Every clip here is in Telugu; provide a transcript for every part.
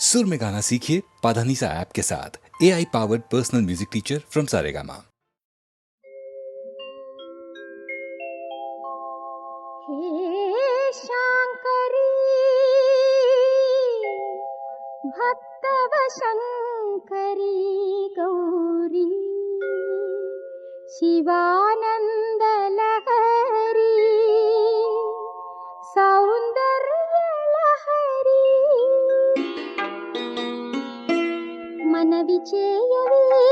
सुर में गाना सीखिए पाधानीसा ऐप के साथ। AI powered personal music teacher from Saregama. हे शांकरी भक्तव शंकरी गौरी शिवानंद लहरी सौंदर्य लहरी मनवि చేయవే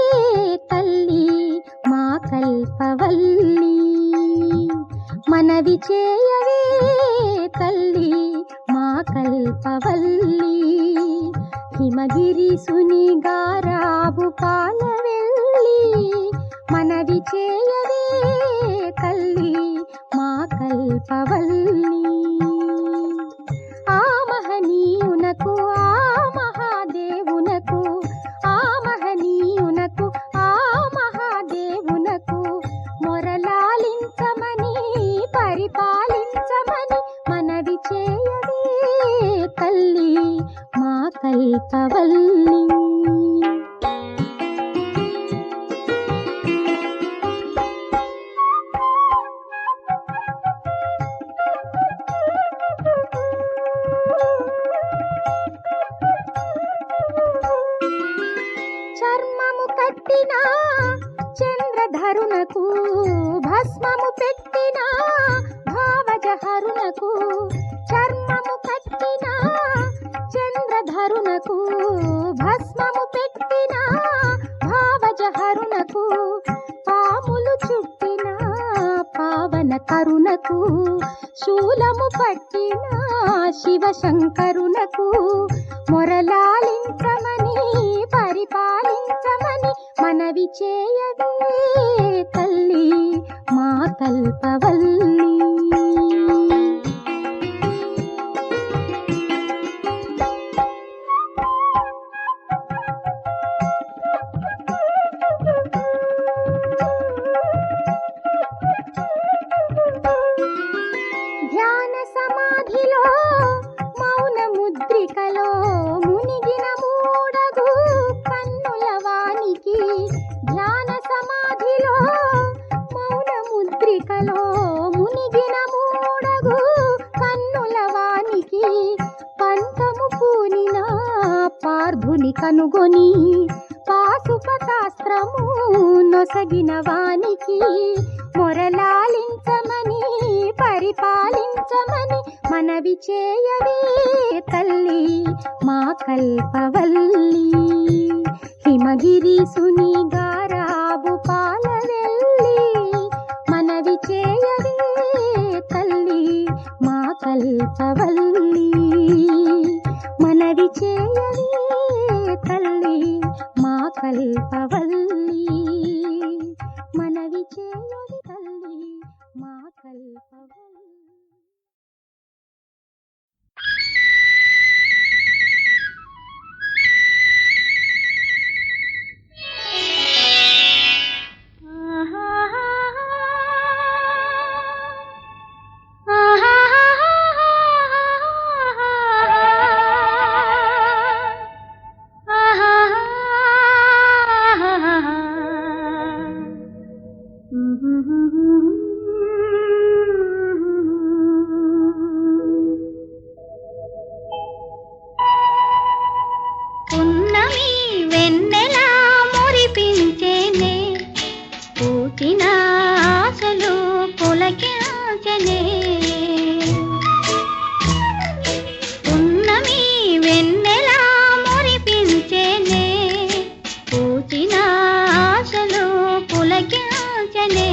తల్లి మా కల్పవల్లి మనవి చేయవే తల్లి మా కల్పవల్లి హిమగిరి సుని గారాబు పాలవెల్లి మనవి చేయవే తల్లి మా కల్పవల్లి ఆ మహనీయునకు ఆ మహాదేవునకు ఆ మహనీయునకు ఆ మహాదేవునకు మొరలాలించమని పరిపాలించమని మనవి చేయవే తల్లి మా కల్పవల్లి చర్మము కట్టిన చంద్రధరునకు భస్మము పెట్టిన భావజహరునకు చర్మము కట్టిన చంద్రధరునకు భస్మము పెట్టిన భావజహరునకు పాములు చుట్టిన పావన కరుణకు శూలము పట్టిన శివశంకరునకు మొరలాలించమని పరిపాలించమని మనవి చేయవే తల్లి మా కల్పవల్లి ధ్యాన సమాధిలో మౌన ముద్రికలో మునిగిన మూడగు కన్నుల వానికి ధ్యాన సమాధిలో మౌన ముద్రికలో మునిగిన మూడగు కన్నుల వానికి పంతము పూనిన పార్థుని కనుగొని పాశుపతాస్త్రము నొసగిన వానికి మొరలాలించమని పరిపాలించమని మనవి చేయవే తల్లి మా కల్పవల్లి హిమగిరి సుని గారాబు పాలవెల్లి మనవి చేయవే తల్లి మా కల్పవల్లి మనవి చేయవే తల్లి మా కల్పవల్లి మనవి చేయవే తల్లి మా కల్పవల్లి పున్నమి వెన్నెలా మురిపించేనే పూచిన ఆశలు పులకించనే పున్నమి వెన్నెలా మురిపించేనే పూచిన ఆశలు పులకించనే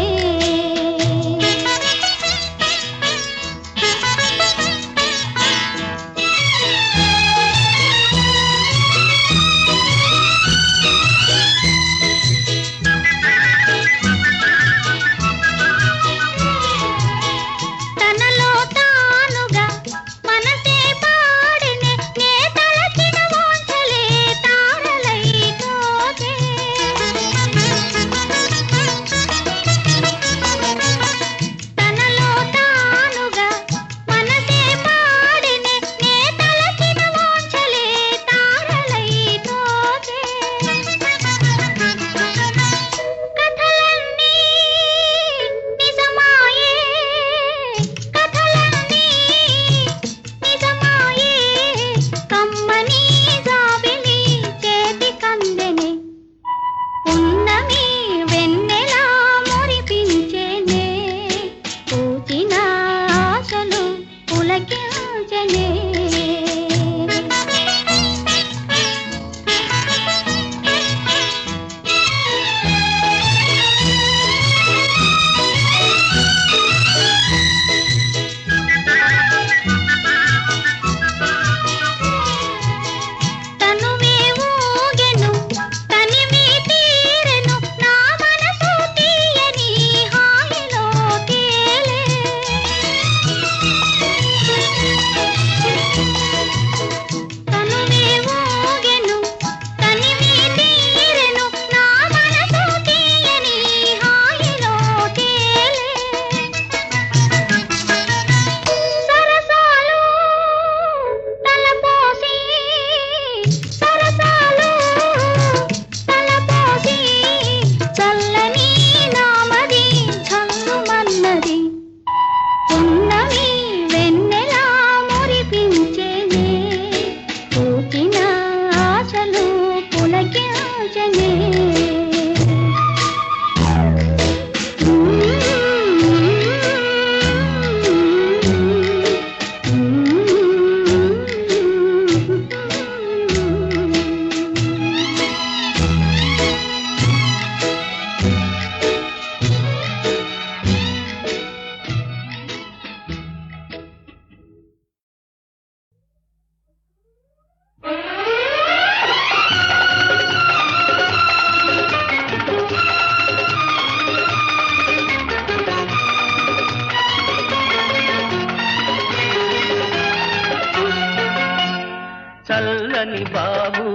చల్లని బాబు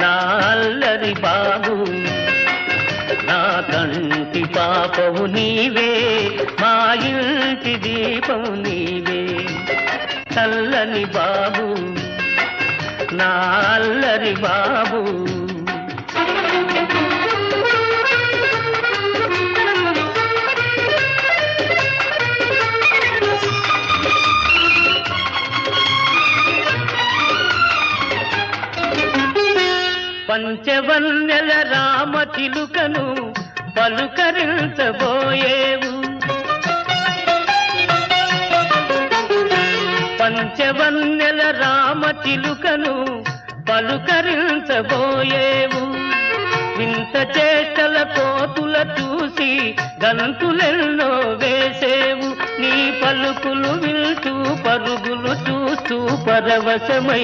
నా అల్లరి బాబు నా కంటి పాపవు నీవే మా ఇంటి దీపము నీవే చల్లని బాబు నా అల్లరి బాబు పంచవన్నెల రామ చిలుకను పలుకరించబోయేవు పంచవన్నెల రామ చిలుకను పలుకరించబోయేవు వింత చేష్టల కోతుల చూసి గంతులెన్నో వేసేవు నీ పలుకులు వింటూ పరుగులు చూస్తూ పరవశమైపోతాను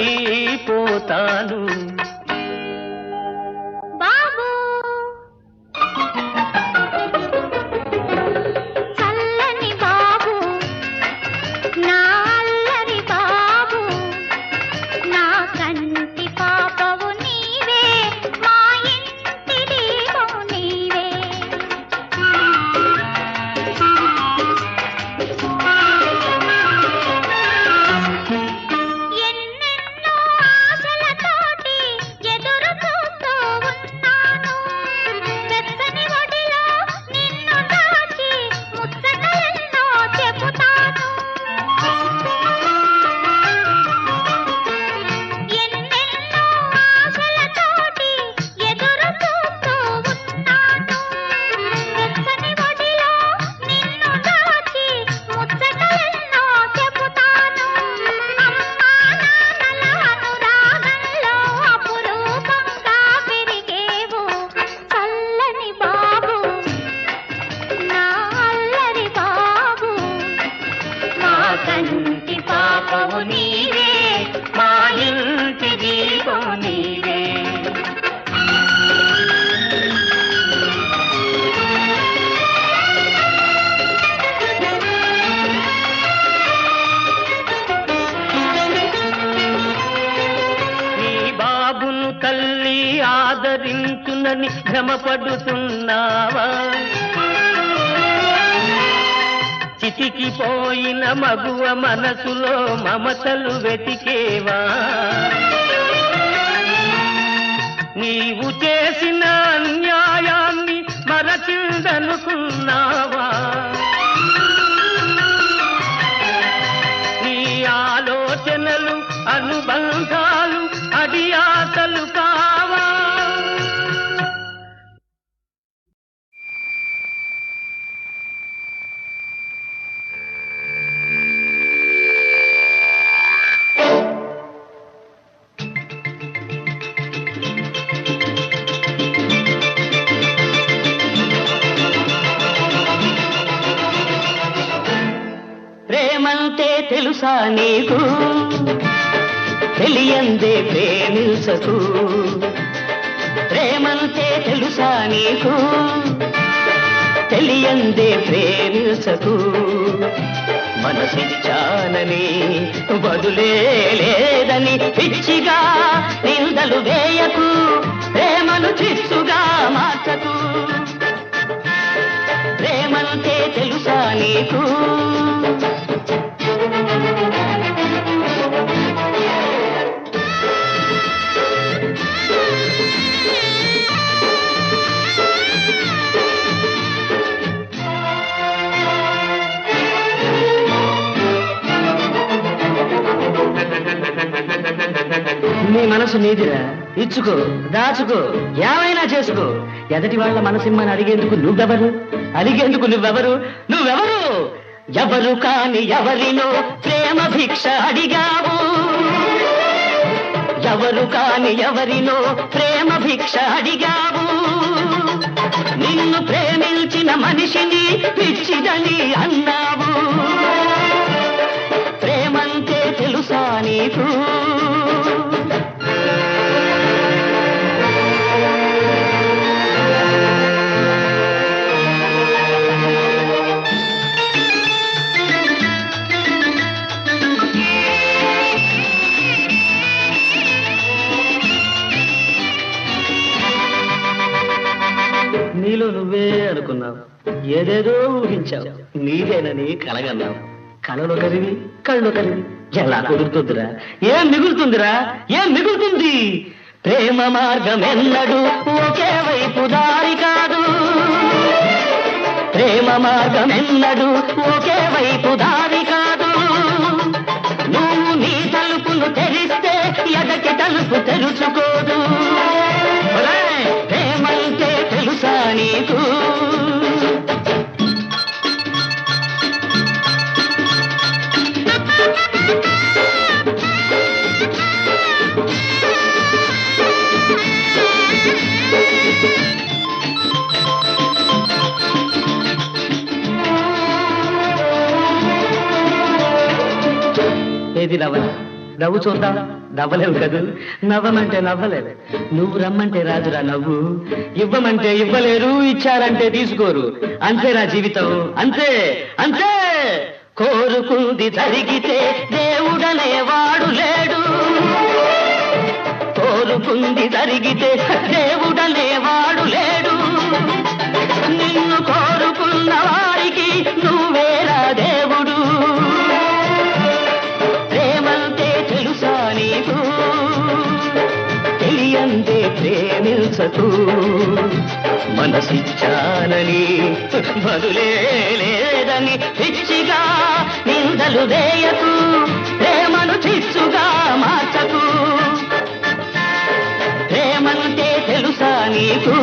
కంటి పాపవు నీవే మా ఇంటి దీపము నీవే నీ బాబును తల్లి ఆదరించునని భ్రమపడుతున్నావా చితికిపోయిన మగువ మనసులో మమతలు వెతికేవా నీవు చేసిన అన్యాయాన్ని మరచిందనుకున్నావా నీ ఆలోచనలు అనుబంధాలు అడియాసలు కావా ప్రేమంటే తెలుసా నీకు తెలియందే ప్రేమించకు ప్రేమంటే తెలుసా నీకు తెలియందే ప్రేమించకు మనసిచ్చానని బదులే లేదని పిచ్చిగా నిందలు వేయకు ప్రేమను చిచ్చుగా మార్చకు ప్రేమంటే తెలుసా నీకు నీ మనసు నీదిరా ఇచ్చుకో దాచుకో ఏమైనా చేసుకో ఎదటి వాళ్ళ మనసిమ్మని అడిగేందుకు నువ్వెవరు అడిగేందుకు నువ్వెవరు ఎవరు కాని ఎవరినో ప్రేమ భిక్ష అడిగావు ఎవరు కాని ఎవరినో ప్రేమ భిక్ష అడిగావు నిన్ను ప్రేమించిన మనిషిని పిచ్చిదని అన్నావు ప్రేమంటే తెలుసా నీకు నీలో నువ్వే అనుకున్నావు, ఏదేదో ఊహించావు, నీదేనని కలగన్నావు. కలలొకరివి కళ్ళొకరివి, ఎలా కుదురుతుందిరా? ఏం మిగులుతుందిరా? ఏం మిగులుతుంది? ప్రేమ మార్గం ఎన్నడు ఒకే వైపు దారి కాదు. ప్రేమ మార్గం ఎన్నడు ఒకే వైపు దారి కాదు. నువ్వు నీ తలుపును తెరిస్తే ఎదకి తలుపు తెరుచుకోదు. ప్రేమంటే తెలుసా నీకు? ఏది నవ్వల? నవ్వు చూద్దాం. నవ్వలేవు కదూ. నవ్వమంటే నవ్వలేవు. నువ్వు రమ్మంటే రాదురా నవ్వు, ఇవ్వమంటే ఇవ్వలేరు, ఇచ్చారంటే తీసుకోరు. అంతేరా జీవితం, అంతే అంతే. కోరుకుంది జరిగితే దేవుడనేవాడు లేడు. కోరుకుంది జరిగితే దేవుడనేవాడు లేడు. నిన్ను కోరుకున్న వారికి నువ్వేరా దేవుడు. తెలియందే ప్రేమించకు, మనసిచ్చానని బదులే లేదని పిచ్చిగా నిందలు వేయకు. ప్రేమను చిచ్చుగా మార్చకు. ప్రేమంటే తెలుసా నీకు?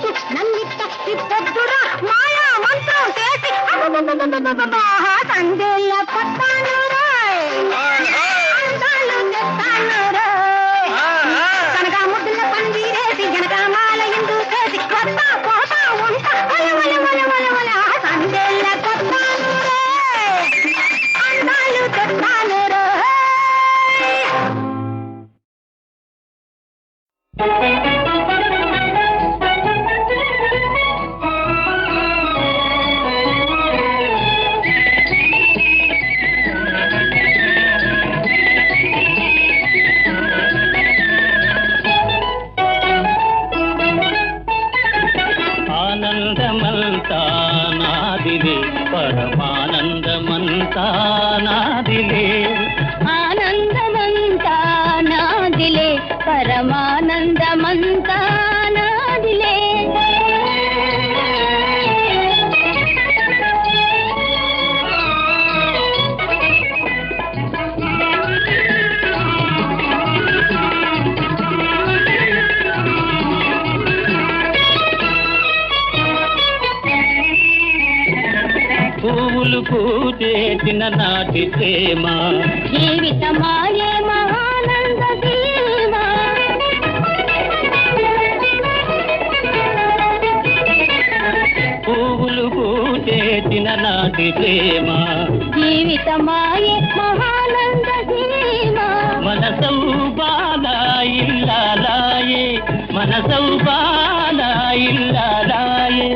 తెచ్చి నన్నిట్ట తిప్పొద్దురా మాయా మంత్రం చేసి సందేళ్ళ కొట్టాను అందాలు తెస్తాను కనక ముద్దుల పందిరేసి జనకామాల ఎందు చేసి కొత్త పోతా ఉంటా సందేళ్ళ కొట్టాను అందాలు తెస్తాను ఆనందమంతా నాదిలే పరమానందమంతా నాదిలే ఆనందమంతా నాదిలే పరమానందమంతా నాదిలే పువ్వులు పూచేసిన నాటి ప్రేమ జీవితమాయే మహానంద దీవా పువ్వులు పూచేసిన నాటి ప్రేమ జీవితమాయే మహానంద దీవా మనసౌ బాల ఇల్లాలాయే మనసౌ బాల ఇల్లాలాయే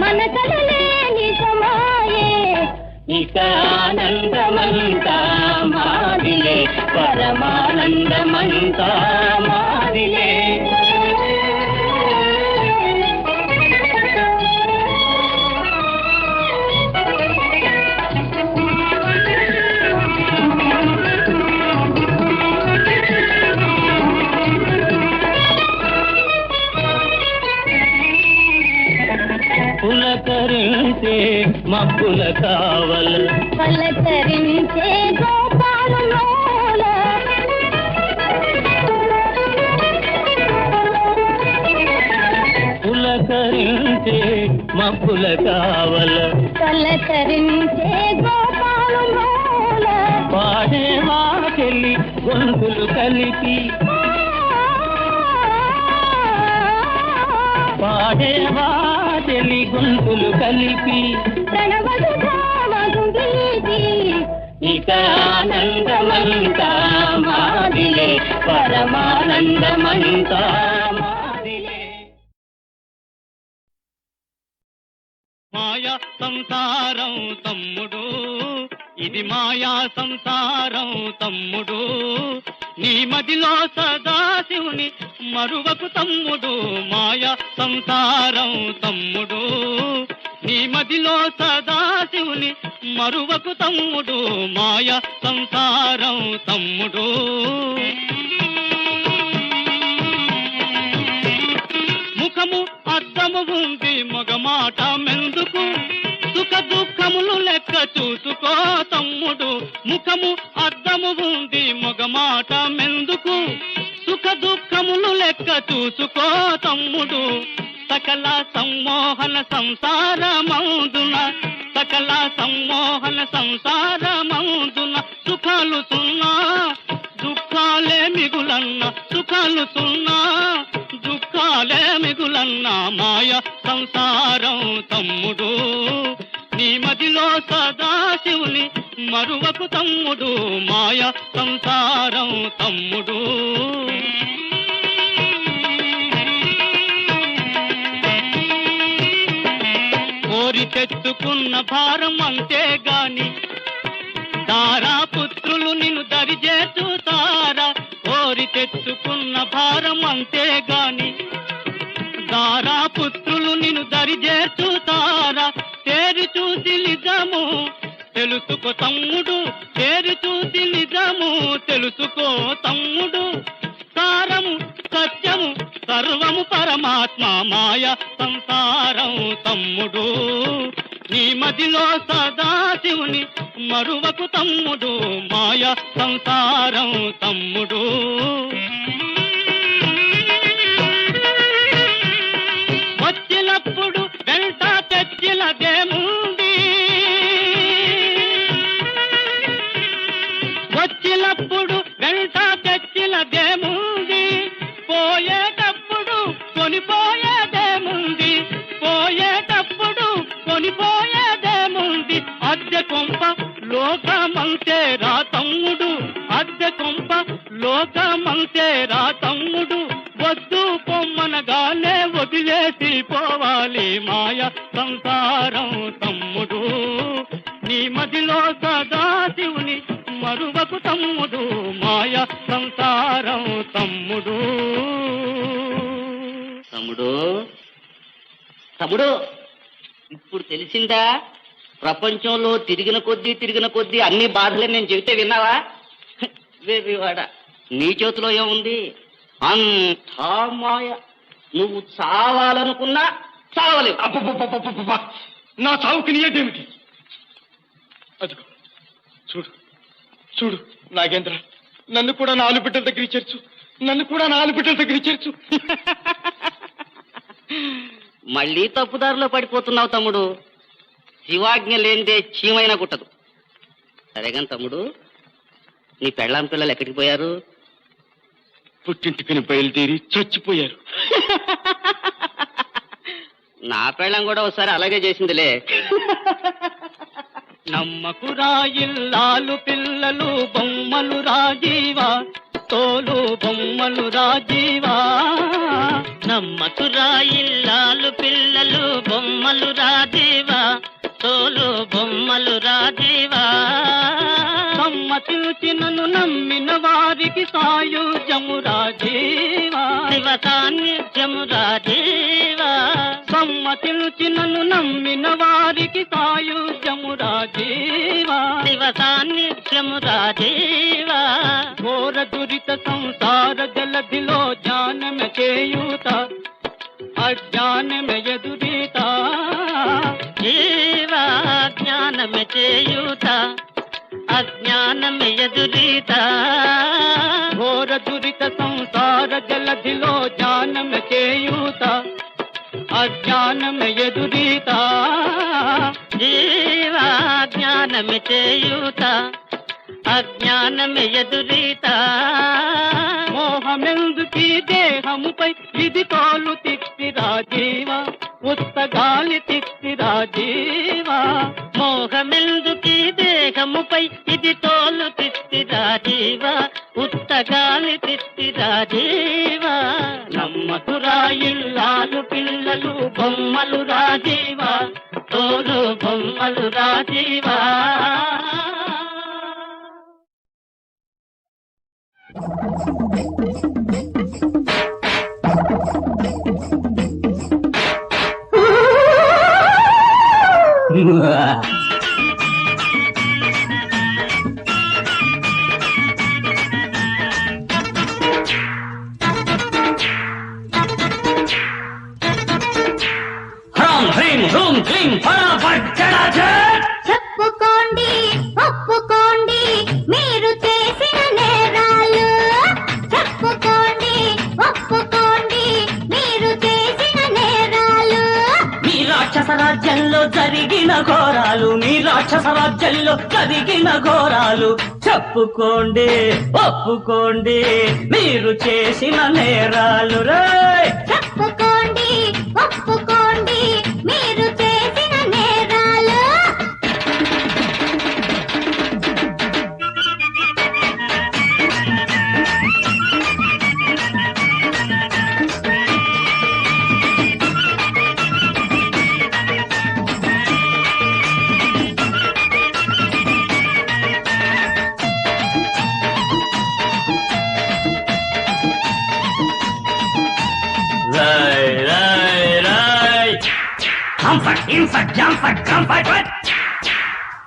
మన కలలేని సమాయే ఇక ఆనందమంతా మాదిలే పరమానందమంతా మాదిలే పులకరించే మబ్బుల కావల పలకరించే గోపాలలోల పులకరించే మబ్బుల కావల పలకరించే గోపాలలోల పాడే వాకెళ్ళి గొంతులు కలిపి పాడే వాకెళ్ళి గొంతులు కలిపి ఇక ఆనందమంతా మాదిలే పరమానందమంతా మాదిలే మాయా సంసారం తమ్ముడు ఇది మాయా సంసారం తమ్ముడు నీ మదిలో సదాశివుని మరువకు తమ్ముడు మాయా సంసారం తమ్ముడు నీ మదిలో సదాశివుని మరువకు తమ్ముడు మాయా సంసారం తమ్ముడు ముఖము అద్దము ఉంది మగమాట మెందుకు సుఖ దుఃఖములు లెక్క చూసుకో తమ్ముడు ముఖము అద్దము ఉంది మగమాట మెందుకు సుఖ దుఃఖములు లెక్క చూసుకో తమ్ముడు సకల సమ్మోహన సంసారమందున సకల సమ్మోహన సంసారమందున సుఖాలు సున్నా దుఃఖాలే మిగులన్న సుఖాలు సున్నా దుఃఖాలే మిగులన్న మాయ సంసారం తమ్ముడు నీ మదిలో సదాశివుని మరువకు తమ్ముడు మాయ సంసారం తమ్ముడు కోరి తెచ్చుకున్న భారం అంతేగాని తారాపుత్రులు నిన్ను దరిచేస్తారా కోరి తెచ్చుకున్న భారం అంతేగాని తారాపుత్రులు నిన్ను దరిచేస్తారా తేరి చూసి నిజము తెలుసుకో తమ్ముడు తేరి చూసి నిజము తెలుసుకో తమ్ముడు సారము సత్యము సర్వము పరమాత్మ మాయ సంసారం తమ్ముడు నీ మదిలో సదాశివుని మరువకు తమ్ముడు మాయ సంసారం తమ్ముడు వచ్చి కొనిపోయేదేముంది, పోయేటప్పుడు కొనిపోయేదేముంది. అద్దె కొంప లోకమంతే రా తమ్ముడు, అద్దె కొంప లోకమంతే రా తమ్ముడు. వద్దు పొమ్మనగానే వదిలేసి పోవాలి మాయ సంసారం తమ్ముడు. నీ మదిలో సదాశివుని మరువకు తమ్ముడు, మాయ సంసారం తమ్ముడు. తమ్ముడు తమ్ముడు ఇప్పుడు తెలిసిందా? ప్రపంచంలో తిరిగిన కొద్దీ అన్ని బాధలే నేను చెబితే విన్నావా? వేవివాడ, నీ చేతిలో ఏముంది? అంతా మాయ. నువ్వు చావాలనుకున్నా చావలేవు. అబ్బబ్బబ్బబ్బబ్బబ్బ! నా చావుకి నీయేదేమిటి? అదిగో చూడు చూడు నాగేంద్ర, నన్ను కూడా 4 బిడ్డల దగ్గర చేర్చు, నన్ను కూడా 4 బిడ్డల దగ్గర చేర్చు. మళ్ళీ తప్పుదారిలో పడిపోతున్నావు తమ్ముడు. శివాజ్ఞ లేనిదే చీమైనా కుట్టదు. సరేగాని తమ్ముడు, నీ పెళ్ళాం పిల్లలు ఎక్కడికి పోయారు? పుట్టింటికి బయలుదేరి చచ్చిపోయారు. నా పెళ్ళం కూడా ఒకసారి అలాగే చేసిందిలే. నమ్మకురా ఇల్లాలు పిల్లలు బొమ్మలు రాజీవా, తోలు బొమ్మలు రాజీవా. నమ్మకురా ఇల్లాలు పిల్లలు బొమ్మలు రాజీవా, తోలు బొమ్మలు రాజీవా. సమ్మతించినను నమ్మిన వారికి సాయుధ్యము రాజీవా, శివ సాన్నిధ్యము రాజీవా. సమ్మతించినను నమ్మిన వారికి సాయుధ్యము రాజీవా, శివ సాన్నిధ్యము రాజీవా. ఘోర దురిత సంసార జలధిలో జ్ఞానమ చేయూత, అజ్ఞానమ ఎదురీత. జీవా జ్ఞానమ చేయూత, అజ్ఞానమ ఎదురీత. ఘోర దురిత సంసార జలధిలో జ్ఞానమ చేయూత, అజ్ఞానమ ఎదురీత. జీవా జ్ఞానమ చేయూత, అజ్ఞానమ ఎదురీత. మోహమెందుకీ దేహముపై ఇది తోలు తిక్తి రాజీవా, ఉత్తగాలి తిక్తి రాజీవా. మోహమెందుకీ దేహముపై ఇది తోలు తిక్తి రాజీవా, ఉత్తగాలి తిక్తి రాజీవా. నమ్మకురా ఇల్లాలు పిల్లలు బొమ్మలు రాజీవా, తోలు బొమ్మలు రాజీవా. చెప్పుకోండి ఒప్పుకోండి మీరు చేసిన నేరాలు, చెప్పుకోండి ఒప్పుకోండి మీరు చేసిన నేరాలు. మీ రాక్షస రాజ్యంలో జరిగిన ఘోరాలు, మీ రాక్షస రాజ్యంలో జరిగిన ఘోరాలు. చెప్పుకోండి ఒప్పుకోండి మీరు చేసిన నేరాలు. రే చెప్పుకోండి ఒప్పుకోండి మీరు చేసిన నేరాలు.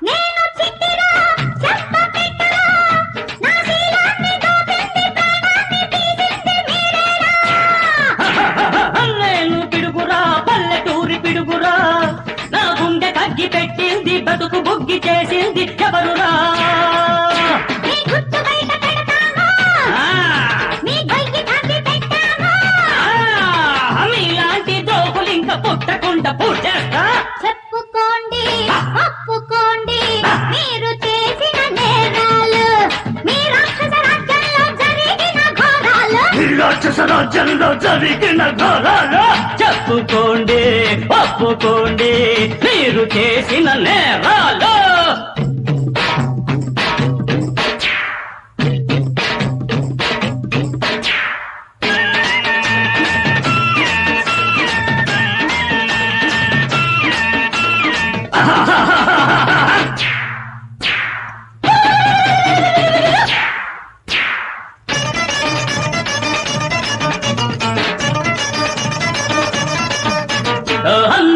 నేను చిట్టిరా చెంప పెట్టరా, నా శీలాన్ని దోపింది ప్రాణాన్ని తీసింది మీరేరా. నేను పిడుగురా పల్లెటూరి పిడుగురా, నా గుండె తగ్గి పెట్టింది బతుకు బుగ్గి చేసింది ఎవరురా. మీ గుట్టు బయట పెడతాను, మీ గొయ్యి తగ్గి పెట్టాను. మీలాంటి దోకులు ఇంకా పుట్టకుండా పుట్టేస్తా. చెప్పుకోండి ఒప్పుకోండి మీరు చేసిన నేరాలు, మీ రాక్షస రాజ్యంలో జరిగిన ఘోరాలు. రాక్షస రాజ్యంలో రాజ్యాల్లో జరిగిన ఘోరాలు చెప్పుకోండి ఒప్పుకోండి మీరు చేసిన నేరాలు.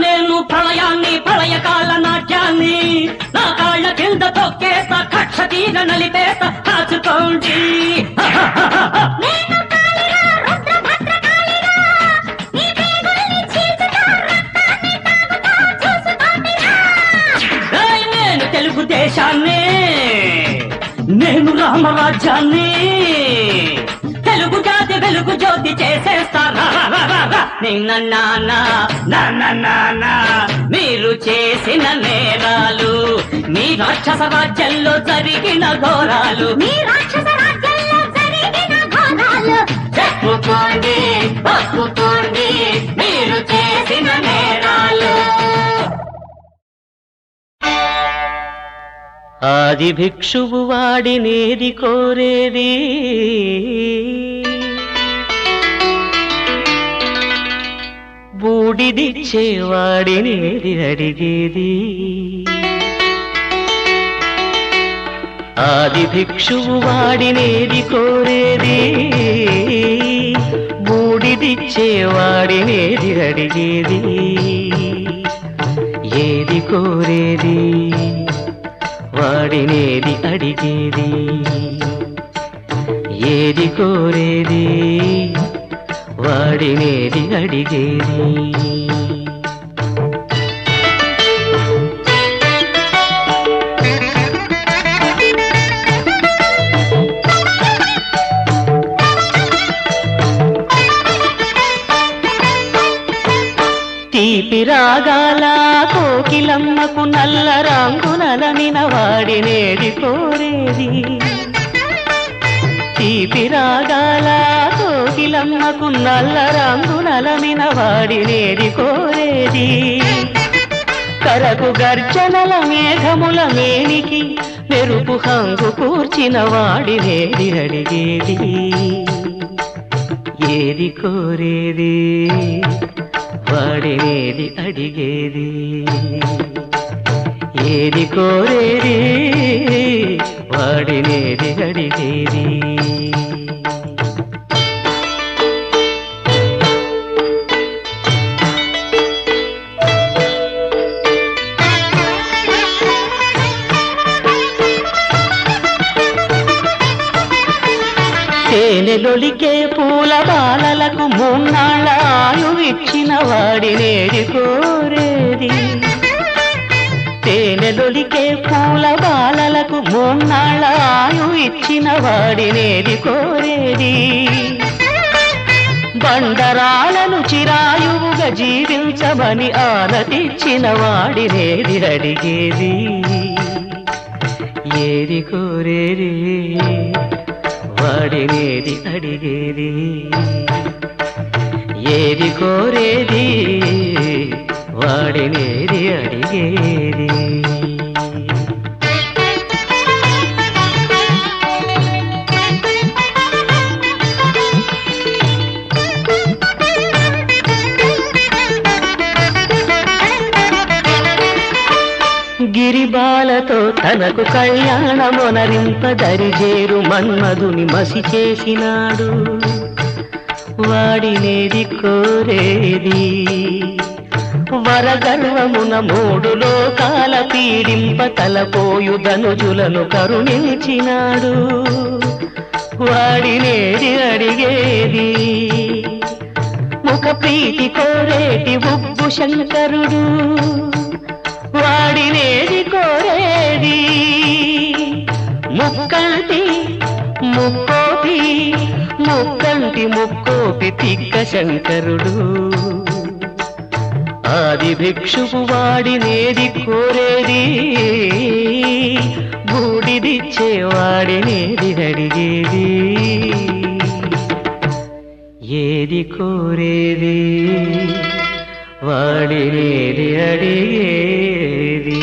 నేను ప్రళయాన్ని ప్రళయకాల నాట్యాన్ని నా కాళ్ళ కింద తొక్కేస్తా కక్ష తీర నలిపేస్తా కాచుకోండి. నేను తెలుగుదేశాన్ని నేను రామరాజ్యాన్ని తెలుగు జాతి వెలుగు జ్యోతి చేసేస్తా. మీరు చేసిన నేరాలు మీ రాక్షస రాజ్యంలో జరిగిన ఘోరాలు చెప్పుకోండి ఒప్పుకోండి మీరు చేసిన నేరాలు. ఆది భిక్షువు వాడినేది కోరేది బూడిదిచ్చేవాడినేది అడిగేది. ఆది భిక్షువు వాడినేది కోరేది బూడిదిచ్చేవాడినేది అడిగేది. ఏది కోరేది వాడినేది అడిగేది. ఏది కోరేది వాడినేది అడిగేది. తీపి రాగాల కోకిలమ్మకు నల్ల రంగునలనిన వాడినేది కోరేది. తీపి రాగాల కోకిలమ్మకు నల్ల రంగునలనిన వాడినేది కోరేది. కరకు గర్జనల మేఘముల మేనికి మెరుపు హంగు కూర్చిన వాడినేది అడిగేది. ఏది కోరేది వాడినేది అడిగేది. ఏది కోరేది వాడినేది అడిగేది. తేనెలొలికే పూల బాలలకు మూన్నాళ్ళ ఆయువిచ్చిన వాడినేది కోరేది. తేనెలొలికే పూల బాలలకు మూన్నాళ్ళ ఆయువిచ్చిన వాడినేది కోరేది. బండరాలను చిరాయువుగా జీవించమని ఆనతిచ్చిన వాడినేది అడిగేది. ఏది కోరేది వాడినేది అడిగేది. ఏది కోరేది వాడినేది అడిగేది. గిరిబాలతో తనకు కళ్యాణమొనరింప దరిజేరు మన్మధుని మసి చేసినాడు. వాడినేది కోరేది వరగర్వమున మూడు లోకాల పీడింప తలపోయు ధనుజులను కరుణించినాడు. వాడినేది అడిగేది ముఖ ప్రీతి కోరేటి ఉబ్బు శంకరుడు. వాడినేది కోరేది ముక్కంటి ముక్కోపి ముక్కంటి ముక్కోపి తిక్క శంకరుడు. ఆది భిక్షువు వాడినేది కోరేది బూడిదిచ్చేవాడినేది అడిగేది. ఏది కోరేది వాడినేది అడిగేది.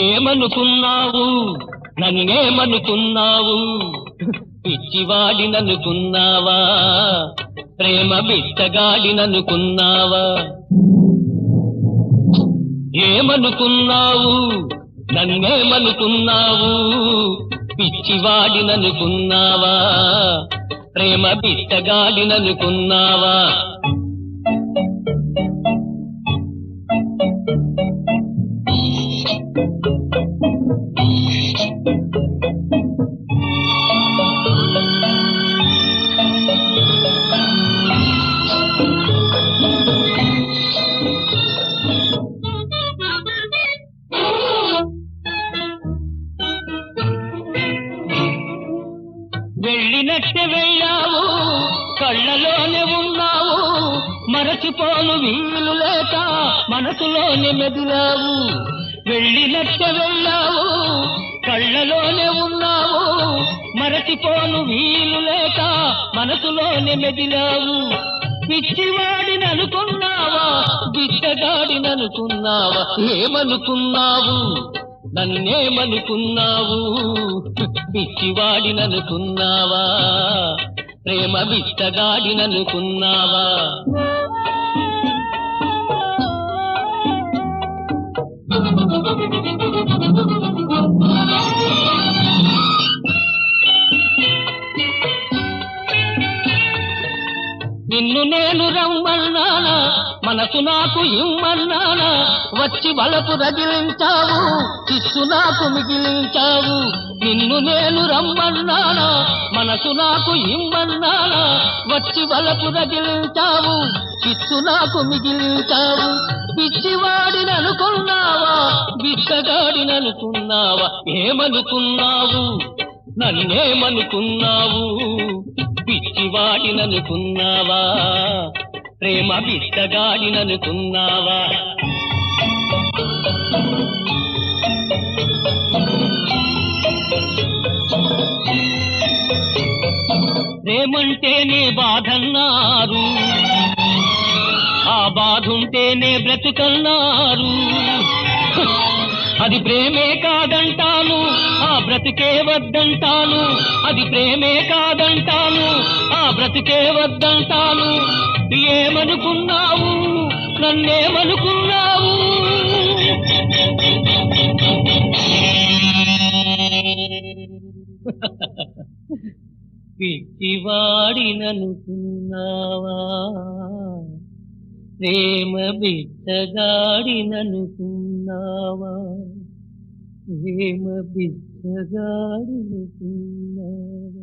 ఏమనుకున్నావు నన్నేమనుకున్నావు, పిచ్చివాడిననుకున్నావా, ప్రేమ బిచ్చగాడిననుకున్నావా? ఏమనుకున్నావు నన్నేమనుకున్నావు, పిచ్చివాడిననుకున్నావా, ప్రేమ బిచ్చగాడిననుకున్నావా? వెళ్ళినట్టే వెళ్ళావు, కళ్ళలోనే ఉన్నావు, మరచిపోను వీలు లేక మనసులోనే మెదిలావు. వెళ్ళినట్టే వెళ్ళావు, కళ్ళలోనే ఉన్నావు, మరచిపోను వీలు లేక మనసులోనే మెదిలావు. పిచ్చివాడిననుకున్నావా, బిచ్చగాడిననుకున్నావా? ఏమనుకున్నావు నన్నేమనుకున్నావు, పిచ్చివాడిననుకున్నావా, ప్రేమ బిచ్చగాడిననుకున్నావా? నిన్ను నేను రమ్మన్నానా, మనసు నాకు ఇమ్మన్నానా, వచ్చి వలపు రగిలించావు, చిస్సు నాకు మిగిలించావు. నిన్ను నేను రమ్మన్నానా, మనసు నాకు ఇమ్మన్నానా, వచ్చి వలపు రగిలించావు, చిస్సు నాకు మిగిలించావు. పిచ్చివాడిననుకున్నావా, బిచ్చగాడిననుకున్నావా? ఏమనుకున్నావు నన్నేమనుకున్నావు, పిచ్చివాడిననుకున్నావా, ప్రేమ బిచ్చగాడిననుకున్నావా? ప్రేమంటేనే బాధన్నారు, ఆ బాధుంటేనే బ్రతుకన్నారు. అది ప్రేమే కాదంటాను, ఆ బ్రతికే వద్దంటాను. అది ప్రేమే కాదంటాను, ఆ బ్రతికే వద్దంటాను. ఏమనుకున్నావు నన్నేమనుకున్నావు? పిచ్చివాడిననుకున్నావా, ప్రేమ బిచ్చగాడిననుకున్నావా, ప్రేమ బిచ్చగాడిననుకున్నావా?